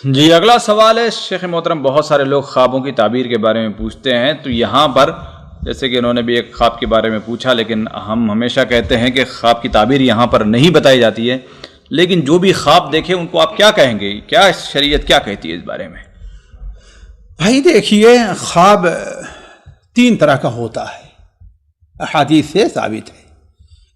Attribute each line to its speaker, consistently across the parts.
Speaker 1: جی اگلا سوال ہے شیخ محترم، بہت سارے لوگ خوابوں کی تعبیر کے بارے میں پوچھتے ہیں، تو یہاں پر جیسے کہ انہوں نے بھی ایک خواب کے بارے میں پوچھا، لیکن ہم ہمیشہ کہتے ہیں کہ خواب کی تعبیر یہاں پر نہیں بتائی جاتی ہے، لیکن جو بھی خواب دیکھے ان کو آپ کیا کہیں گے؟ کیا شریعت کیا کہتی ہے اس بارے میں؟
Speaker 2: بھائی دیکھیے، خواب 3 طرح کا ہوتا ہے، احادیث سے ثابت ہے۔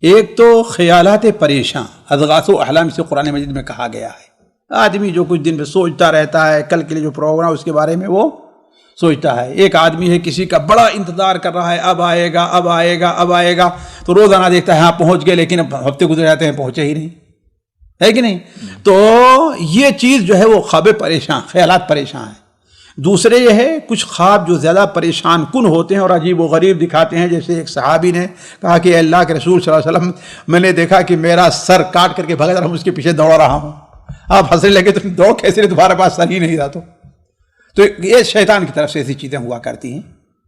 Speaker 2: ایک تو خیالات پریشاں، اضغاث و احلام سے قرآن مجید میں کہا گیا ہے، آدمی جو کچھ دن میں سوچتا رہتا ہے، کل کے لیے جو پروگرام اس کے بارے میں وہ سوچتا ہے۔ ایک آدمی ہے کسی کا بڑا انتظار کر رہا ہے، اب آئے گا اب آئے گا اب آئے گا، تو روزانہ دیکھتا ہے ہاں پہنچ گئے، لیکن اب ہفتے گزر جاتے ہیں پہنچے ہی نہیں، ہے کہ نہیں؟ تو یہ چیز جو ہے وہ خواب پریشان، خیالات پریشان ہیں۔ دوسرے یہ ہے کچھ خواب جو زیادہ پریشان کن ہوتے ہیں اور عجیب و غریب دکھاتے ہیں، جیسے ایک صحابی نے کہا کہ اللہ کے رسول صلی اللہ علیہ وسلم، میں نے دیکھا کہ میرا سر کاٹ کر کے بھگا رہا ہوں، اس کے پیچھے دوڑ رہا ہوں۔ آپ ہنسنے لگے تو دوڑ کیسے رہے، تمہارے پاس سر ہی نہیں رہا۔ تو یہ شیطان کی طرف سے ایسی چیزیں ہوا کرتی ہیں،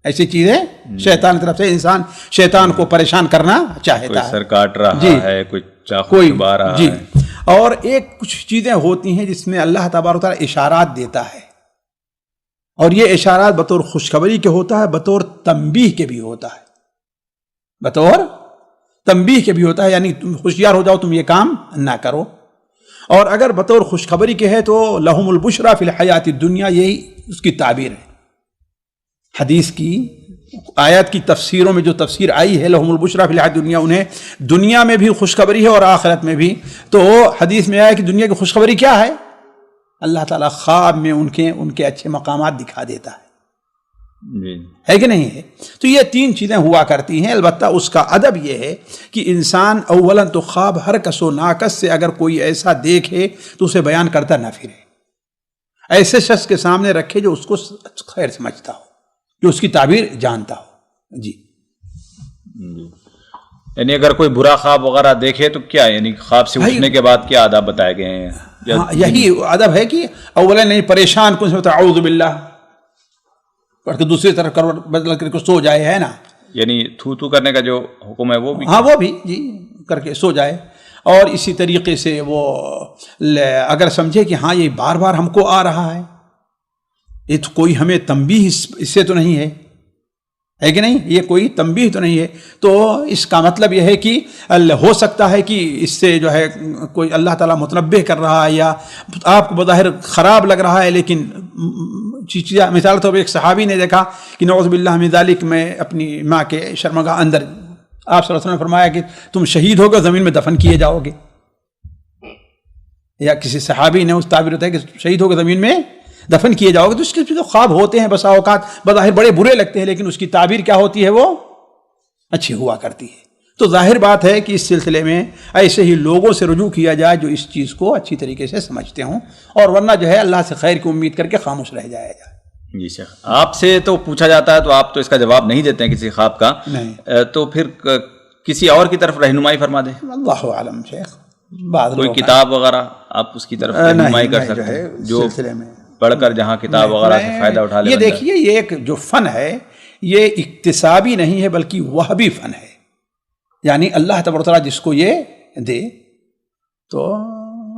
Speaker 2: ایسی چیزیں شیطان کی طرف سے، انسان شیطان کو پریشان کرنا چاہتا ہے،
Speaker 1: سر کاٹ رہا ہے، کوئی چاقو چبا رہا
Speaker 2: جی۔
Speaker 1: ہے۔
Speaker 2: اور ایک کچھ چیزیں ہوتی ہیں جس میں اللہ تبارک و تعالیٰ اشارات دیتا ہے، اور یہ اشارات بطور خوشخبری کے ہوتا ہے، بطور تنبیہ کے بھی ہوتا ہے، بطور تنبیہ کے بھی ہوتا ہے، یعنی تم ہوشیار ہو جاؤ، تم یہ کام نہ کرو۔ اور اگر بطور خوشخبری کے ہے تو لہم البشریٰ فی الحیات الدنیا، یہی اس کی تعبیر ہے۔ حدیث کی آیات کی تفسیروں میں جو تفسیر آئی ہے لہم البشریٰ فی الحیات الدنیا، انہیں دنیا میں بھی خوشخبری ہے اور آخرت میں بھی۔ تو حدیث میں آیا کہ دنیا کی خوشخبری کیا ہے؟ اللہ تعالیٰ خواب میں ان کے اچھے مقامات دکھا دیتا ہے، ہے کہ نہیں ہے؟ تو یہ 3 چیزیں ہوا کرتی ہیں۔ البتہ اس کا ادب یہ ہے کہ انسان اولاً تو خواب ہر کس و ناکس سے اگر کوئی ایسا دیکھے تو اسے بیان کرتا نہ پھرے، ایسے شخص کے سامنے رکھے جو اس کو خیر سمجھتا ہو، جو اس کی تعبیر جانتا ہو۔ جی،
Speaker 1: یعنی اگر کوئی برا خواب وغیرہ دیکھے تو کیا، یعنی خواب سے اٹھنے کے بعد کیا آداب بتائے گئے ہیں؟
Speaker 2: یہی ادب ہے کہ اولا نہیں پریشان کن سے اعوذ باللہ پڑھ کے دوسری طرف کروٹ بدل کر کے سو جائے، ہے نا؟
Speaker 1: یعنی تھو کرنے کا جو حکم ہے وہ بھی،
Speaker 2: ہاں وہ بھی جی کر کے سو جائے۔ اور اسی طریقے سے وہ اگر سمجھے کہ ہاں یہ بار بار ہم کو آ رہا ہے، یہ تو کوئی ہمیں تنبیہ اس سے تو نہیں ہے کہ نہیں، یہ کوئی تنبیہ تو نہیں ہے، تو اس کا مطلب یہ ہے کہ ہو سکتا ہے کہ اس سے جو ہے کوئی اللہ تعالیٰ متنبہ کر رہا ہے، یا آپ کو بظاہر خراب لگ رہا ہے، لیکن مثال طور پر ایک صحابی نے دیکھا کہ نعوذ باللہ من ذالک، میں اپنی ماں کے شرمگاہ اندر، آپ صلی اللہ علیہ وسلم نے فرمایا کہ تم شہید ہو گے، زمین میں دفن کیے جاؤ گے، یا کسی صحابی نے اس تعبیر ہوتا ہے کہ شہید ہو گے زمین میں دفن کیے جاؤ گے۔ تو اس کے جو خواب ہوتے ہیں بسا اوقات بظاہر بڑے برے لگتے ہیں، لیکن اس کی تعبیر کیا ہوتی ہے، وہ اچھی ہوا کرتی ہے۔ تو ظاہر بات ہے کہ اس سلسلے میں ایسے ہی لوگوں سے رجوع کیا جائے جو اس چیز کو اچھی طریقے سے سمجھتے ہوں، اور ورنہ جو ہے اللہ سے خیر کی امید کر کے خاموش رہ جایا جائے۔
Speaker 1: جی شیخ، آپ سے تو پوچھا جاتا ہے تو آپ تو اس کا جواب نہیں دیتے ہیں کسی خواب کا،
Speaker 2: نہیں،
Speaker 1: تو پھر کسی اور کی طرف رہنمائی فرما دیں۔
Speaker 2: اللہ عالم شیخ، بعض
Speaker 1: کوئی کتاب وغیرہ آپ اس کی طرف رہنمائی کر سکتے ہیں، جو پڑھ کر جہاں کتاب وغیرہ سے فائدہ اٹھا لے۔
Speaker 2: یہ دیکھیے، یہ ایک جو فن ہے یہ اکتسابی نہیں ہے بلکہ وہبی فن ہے، یعنی اللہ تبارک و تعالیٰ جس کو یہ دے، تو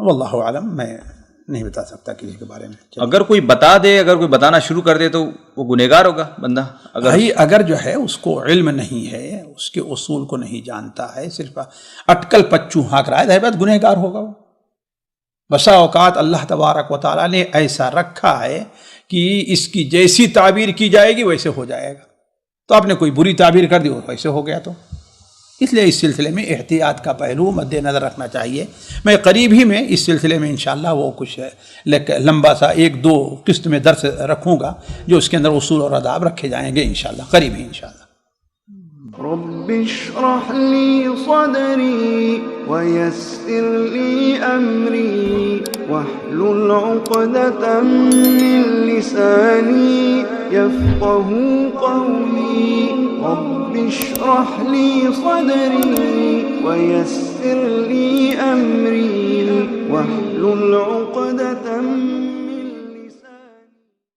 Speaker 2: واللہ عالم، میں نہیں بتا سکتا کسی کے بارے میں۔
Speaker 1: اگر کوئی بتا دے، اگر کوئی بتانا شروع کر دے تو وہ گنہگار ہوگا بندہ؟
Speaker 2: اگر جو ہے اس کو علم نہیں ہے، اس کے اصول کو نہیں جانتا ہے، صرف اٹکل پچو ہانک رہا ہے، ظاہر بات گنہگار ہوگا وہ۔ بسا اوقات اللہ تبارک و تعالیٰ نے ایسا رکھا ہے کہ اس کی جیسی تعبیر کی جائے گی ویسے ہو جائے گا، تو آپ نے کوئی بری تعبیر کر دی ویسے ہو گیا، تو اس لیے اس سلسلے میں احتیاط کا پہلو مد نظر رکھنا چاہیے۔ میں قریب ہی میں اس سلسلے میں انشاءاللہ وہ کچھ لمبا سا 1-2 قسط میں درس رکھوں گا جو اس کے اندر اصول اور آداب رکھے جائیں گے انشاءاللہ، قریب ہی انشاءاللہ۔
Speaker 3: رب اشرح لي صدري ويسر لي أمري واحلل عقدة من لساني يفقه قولي رب اشرح لي صدري ويسر لي أمري واحلل عقدة